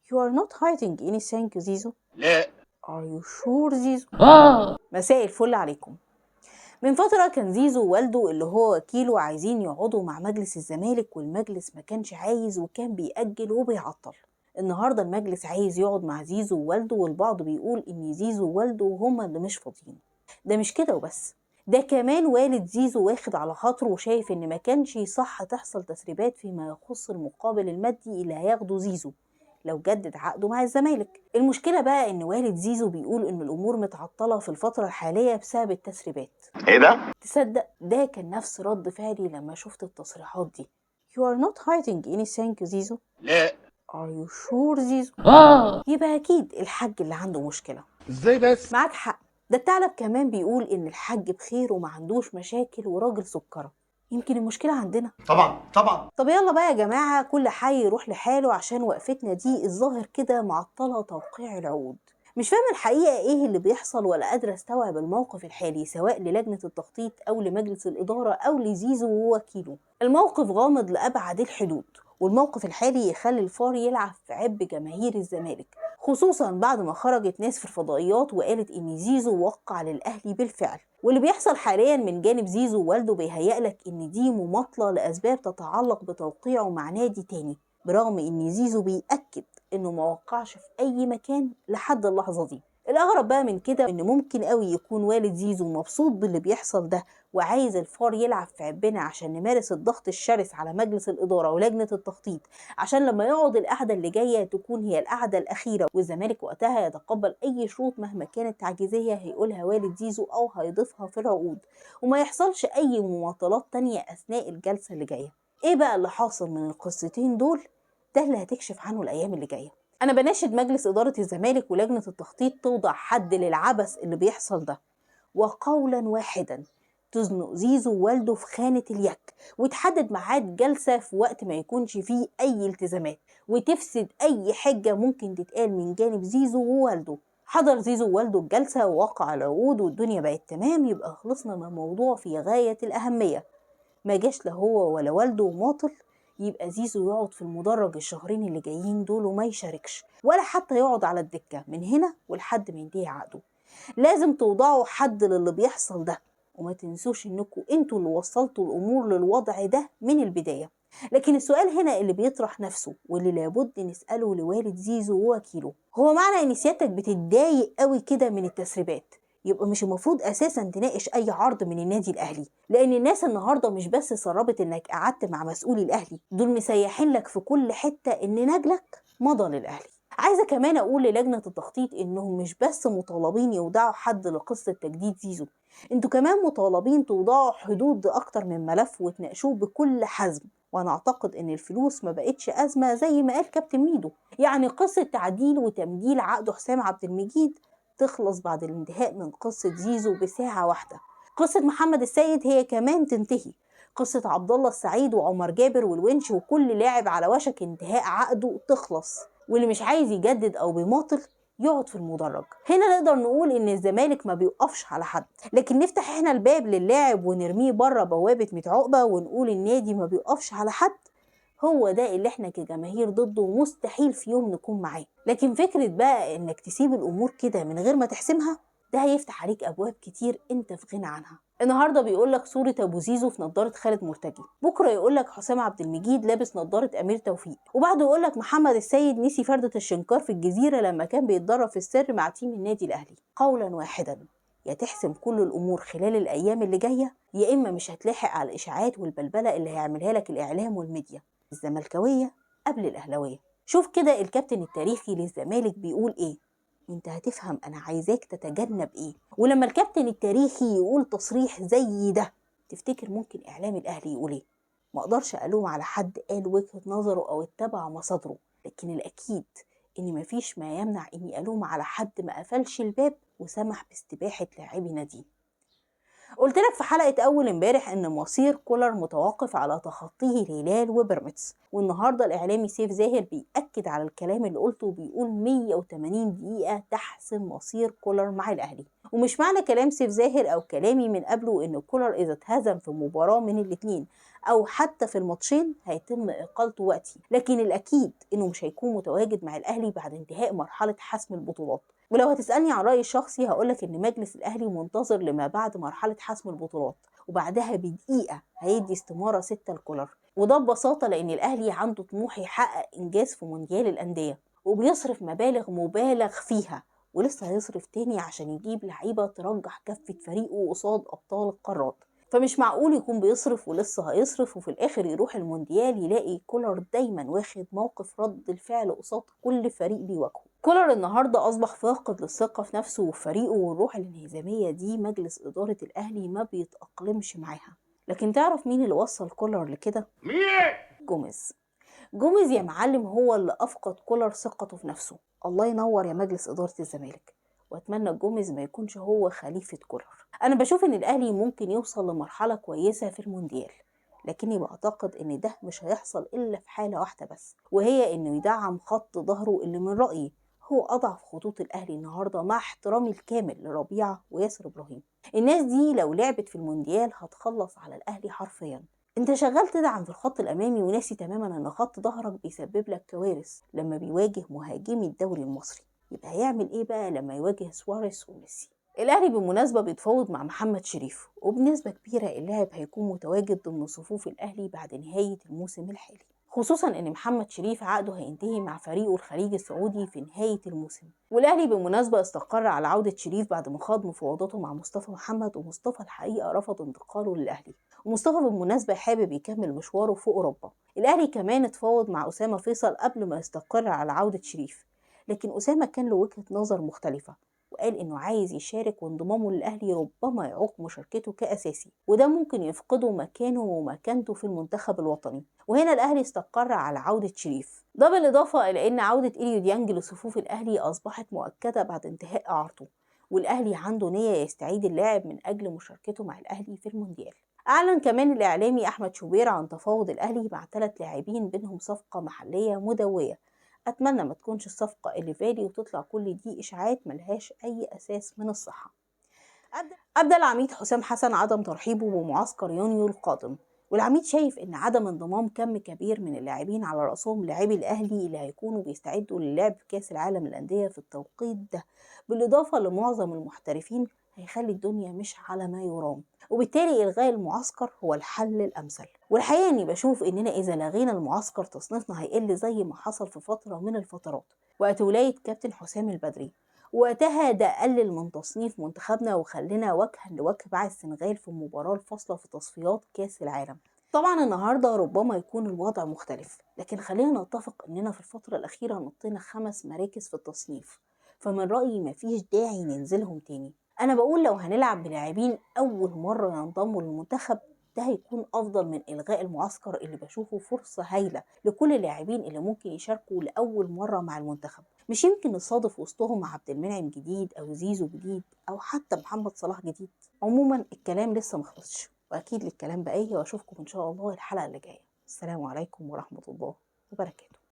You are not hiding anything, زيزو. لا. Are you sure زيزو؟ مساء الفل عليكم. من فترة كان زيزو ووالده اللي هو وكيله عايزين يقعدوا مع مجلس الزمالك، والمجلس ما كانش عايز وكان بيأجل وبيعطل. النهاردة المجلس عايز يقعد مع زيزو ووالده، والبعض بيقول ان زيزو ووالده هما اللي مش فاضيين. ده مش كده وبس، ده كمان والد زيزو واخد على خاطره وشايف ان ما كانش صح تحصل تسريبات فيما يخص المقابل المادي اللي هياخده زيزو لو جدد عقده مع الزمالك. المشكلة بقى ان والد زيزو بيقول ان الامور متعطلة في الفترة الحالية بسبب التسريبات. ايه ده؟ تصدق ده كان نفس رد فعلي لما شفت التصريحات دي. You are not hiding anything زيزو. لا. Are you sure زيزو؟ يبقى اكيد الحاج اللي عنده مشكلة. ازاي بس؟ معاك حق، ده الثعلب كمان بيقول ان الحاج بخير وما عندوش مشاكل وراجل سكرة. يمكن المشكلة عندنا. طبعا. طب يلا بقى يا جماعة، كل حي يروح لحاله عشان وقفتنا دي الظاهر كده معطلة توقيع العقود. مش فاهم الحقيقة ايه اللي بيحصل، ولا قادرة استوعب الموقف الحالي سواء للجنة التخطيط او لمجلس الإدارة او لزيزو ووكيله. الموقف غامض لأبعد الحدود، والموقف الحالي يخلي الفار يلعب في عب جماهير الزمالك، خصوصا بعد ما خرجت ناس في الفضائيات وقالت ان زيزو وقع للأهلي بالفعل. واللي بيحصل حاليا من جانب زيزو ووالده بيهيألك ان دي مماطلة لأسباب تتعلق بتوقيعه مع نادي تاني، برغم ان زيزو بيأكد انه ما وقعش في اي مكان لحد اللحظة دي. الاغرب بقى من كده ان ممكن قوي يكون والد زيزو مبسوط باللي بيحصل ده وعايز الفار يلعب في عبنا عشان نمارس الضغط الشرس على مجلس الإدارة ولجنة التخطيط، عشان لما يقعد القعدة اللي جاية تكون هي القعدة الأخيرة والزمالك وقتها يتقبل أي شروط مهما كانت تعجيزية هيقولها والد زيزو أو هيضيفها في العقود، وما يحصلش أي مماطلات تانية أثناء الجلسة اللي جاية. إيه بقى اللي حاصل من القصتين دول؟ ده اللي هتكشف عنه الأيام اللي جاية. أنا بناشد مجلس إدارة الزمالك ولجنة التخطيط توضع حد للعبث اللي بيحصل ده، وقولا واحدا تزنق زيزو ووالده في خانة اليك، وتحدد ميعاد جلسة في وقت ما يكونش فيه أي التزامات، وتفسد أي حجة ممكن تتقال من جانب زيزو ووالده. حضر زيزو ووالده الجلسة ووقع العقود والدنيا بقت تمام، يبقى خلصنا من موضوع في غاية الأهمية. ما جاش لا هو ولا والده وماطل، يبقى زيزو يقعد في المدرج الشهرين اللي جايين دول وما يشاركش، ولا حتى يقعد على الدكة من هنا ولحد ما ينتهي عقده. لازم توضعوا حد للي بيحصل ده، وما تنسوش انكم انتوا اللي وصلتوا الامور للوضع ده من البداية. لكن السؤال هنا اللي بيطرح نفسه واللي لابد نسأله لوالد زيزو ووكيله، هو معنى ان سيادتك بتتضايق قوي كده من التسريبات، يبقى مش المفروض اساسا تناقش اي عرض من النادي الاهلي، لان الناس النهارده مش بس سربت انك قعدت مع مسؤولي الاهلي، دول مسيحين لك في كل حته ان نجلك مضى للاهلي. عايزه كمان اقول للجنه التخطيط انهم مش بس مطالبين يودعوا حد لقصه تجديد زيزو، انتوا كمان مطالبين توضعوا حدود اكتر من ملف وتناقشوه بكل حزم. وانا اعتقد ان الفلوس ما بقتش ازمه زي ما قال كابتن ميدو، يعني قصه تعديل وتمديل عقد حسام عبد المجيد تخلص بعد الانتهاء من قصة زيزو بساعة واحدة. قصة محمد السيد هي كمان تنتهي. قصة عبد الله السعيد وعمر جابر والونش وكل لاعب على وشك انتهاء عقده تخلص، واللي مش عايز يجدد او بيماطل يقعد في المدرج. هنا نقدر نقول ان الزمالك ما بيوقفش على حد، لكن نفتح احنا الباب للاعب ونرميه بره بوابة 100 عقبة ونقول النادي ما بيوقفش على حد. هو ده اللي احنا كجماهير ضده ومستحيل في يوم نكون معاه. لكن فكرة بقى انك تسيب الامور كده من غير ما تحسمها، ده هيفتح عليك ابواب كتير انت في غنى عنها. النهارده بيقولك صورة ابو زيزو في نظارة خالد مرتجي، بكره يقولك حسام عبد المجيد لابس نظارة امير توفيق، وبعده يقولك محمد السيد نسي فردة الشنكار في الجزيرة لما كان بيتدرب في السر مع تيم النادي الاهلي. قولا واحدا، يا تحسم كل الامور خلال الايام اللي جايه، يا اما مش هتلاحق على الاشاعات والبلبله اللي هيعملها لك الاعلام والميديا، الزملكاويه قبل الاهلاويه. شوف كده الكابتن التاريخي للزمالك بيقول ايه، انت هتفهم انا عايزاك تتجنب ايه. ولما الكابتن التاريخي يقول تصريح زي ده، تفتكر ممكن اعلام الاهلي يقول ايه؟ ما اقدرش الوم على حد قال وجهة نظره او اتبع مصادره، لكن الاكيد ان مفيش ما يمنع اني الوم على حد ما قفلش الباب وسمح باستباحة لاعبي ناديه. قلت لك في حلقة أول امبارح إن مصير كولر متوقف على تخطيه الهلال وبيراميدز، والنهاردة الإعلامي سيف زاهر بيأكد على الكلام اللي قلته وبيقول 180 دقيقة تحسم مصير كولر مع الأهلي. ومش معنى كلام سيف زاهر أو كلامي من قبله إن كولر إذا اتهزم في مباراة من الاتنين او حتى في الماتشين هيتم اقالته وقتي، لكن الاكيد انه مش هيكون متواجد مع الاهلي بعد انتهاء مرحله حسم البطولات. ولو هتسالني عن رايي الشخصي هقولك ان مجلس الاهلي منتظر لما بعد مرحله حسم البطولات، وبعدها بدقيقه هيدي استماره 6 لكولر. وده ببساطه لان الاهلي عنده طموح يحقق انجاز في مونديال الانديه، وبيصرف مبالغ مبالغ فيها، ولسه هيصرف تاني عشان يجيب لعيبه ترجح كفه فريقه قصاد ابطال القارات. فمش معقول يكون بيصرف ولسه هيصرف وفي الاخر يروح المونديال يلاقي كولر دايما واخد موقف رد الفعل قصاد كل فريق بيواجهه. كولر النهارده اصبح فاقد للثقه في نفسه وفريقه، والروح الانهزاميه دي مجلس اداره الاهلي ما بيتاقلمش معاها. لكن تعرف مين اللي وصل كولر لكده؟ جوميز. جوميز يا معلم هو اللي افقد كولر ثقته في نفسه. الله ينور يا مجلس اداره الزمالك. واتمنى جوميز ما يكونش هو خليفه كولر. انا بشوف ان الاهلي ممكن يوصل لمرحله كويسه في المونديال، لكني بعتقد ان ده مش هيحصل الا في حاله واحده بس، وهي انه يدعم خط ظهره اللي من رايي هو اضعف خطوط الاهلي النهارده، مع احترامي الكامل لربيعه وياسر ابراهيم. الناس دي لو لعبت في المونديال هتخلص على الاهلي حرفيا. انت شغال تدعم في الخط الامامي وناسي تماما ان خط ظهرك بيسبب لك كوارث لما بيواجه مهاجمي الدوري المصري. يبقى هيعمل ايه بقى لما يواجه سواريز وميسي؟ الاهلي بالمناسبه بيتفاوض مع محمد شريف، وبنسبه كبيره اللاعب هيكون متواجد ضمن صفوف الاهلي بعد نهايه الموسم الحالي، خصوصا ان محمد شريف عقده هينتهي مع فريقه الخليجي السعودي في نهايه الموسم. والاهلي بالمناسبه استقر على عوده شريف بعد ما خاض مفاوضاته مع مصطفى محمد، ومصطفى الحقيقه رفض انتقاله للاهلي. ومصطفى بالمناسبه حابب يكمل مشواره في اوروبا. الاهلي كمان اتفاوض مع اسامه فيصل قبل ما يستقر على عوده شريف، لكن اسامه كان له وجهه نظر مختلفه، وقال انه عايز يشارك، وانضمامه للاهلي ربما يعوق مشاركته كاساسي، وده ممكن يفقده مكانه ومكانته في المنتخب الوطني. وهنا الاهلي استقر على عوده شريف، ده بالاضافه الى ان عوده اليو ديانج لصفوف الاهلي اصبحت مؤكده بعد انتهاء اعارته، والاهلي عنده نيه يستعيد اللاعب من اجل مشاركته مع الاهلي في المونديال. اعلن كمان الاعلامي احمد شوبير عن تفاوض الاهلي مع 3 لاعبين بينهم صفقه محليه مدويه. اتمنى ما تكونش الصفقه اللي فالي وتطلع كل دي اشاعات ملهاش اي اساس من الصحه. ابدى العميد حسام حسن عدم ترحيبه بمعسكر يونيو القادم، والعميد شايف ان عدم انضمام كم كبير من اللاعبين على راسهم لاعبي الاهلي اللي هيكونوا بيستعدوا للعب في كاس العالم للانديه في التوقيت ده، بالاضافه لمعظم المحترفين، هيخلي الدنيا مش على ما يرام، وبالتالي الغاء المعسكر هو الحل الامثل. والحقيقه اني بشوف اننا اذا لغينا المعسكر تصنيفنا هيقل زي ما حصل في فتره من الفترات وقت ولايه كابتن حسام البدري. وقتها ده قلل من تصنيف منتخبنا وخلينا وجها لوجه مع السنغال في المباراة الفاصلة في تصفيات كاس العالم. طبعا النهاردة ربما يكون الوضع مختلف، لكن خلينا نتفق اننا في الفترة الأخيرة نطينا 5 مراكز في التصنيف، فمن رأيي مفيش داعي ننزلهم تاني. أنا بقول لو هنلعب بلاعبين أول مرة ينضموا للمنتخب ده هيكون أفضل من إلغاء المعسكر اللي بشوفه فرصة هايلة لكل اللاعبين اللي ممكن يشاركوا لأول مرة مع المنتخب. مش يمكن نصادف وسطهم عبد المنعم جديد أو زيزو جديد أو حتى محمد صلاح جديد. عموما الكلام لسه مخلصش، وأكيد للكلام بقية، وأشوفكم إن شاء الله الحلقة اللي جاية. السلام عليكم ورحمة الله وبركاته.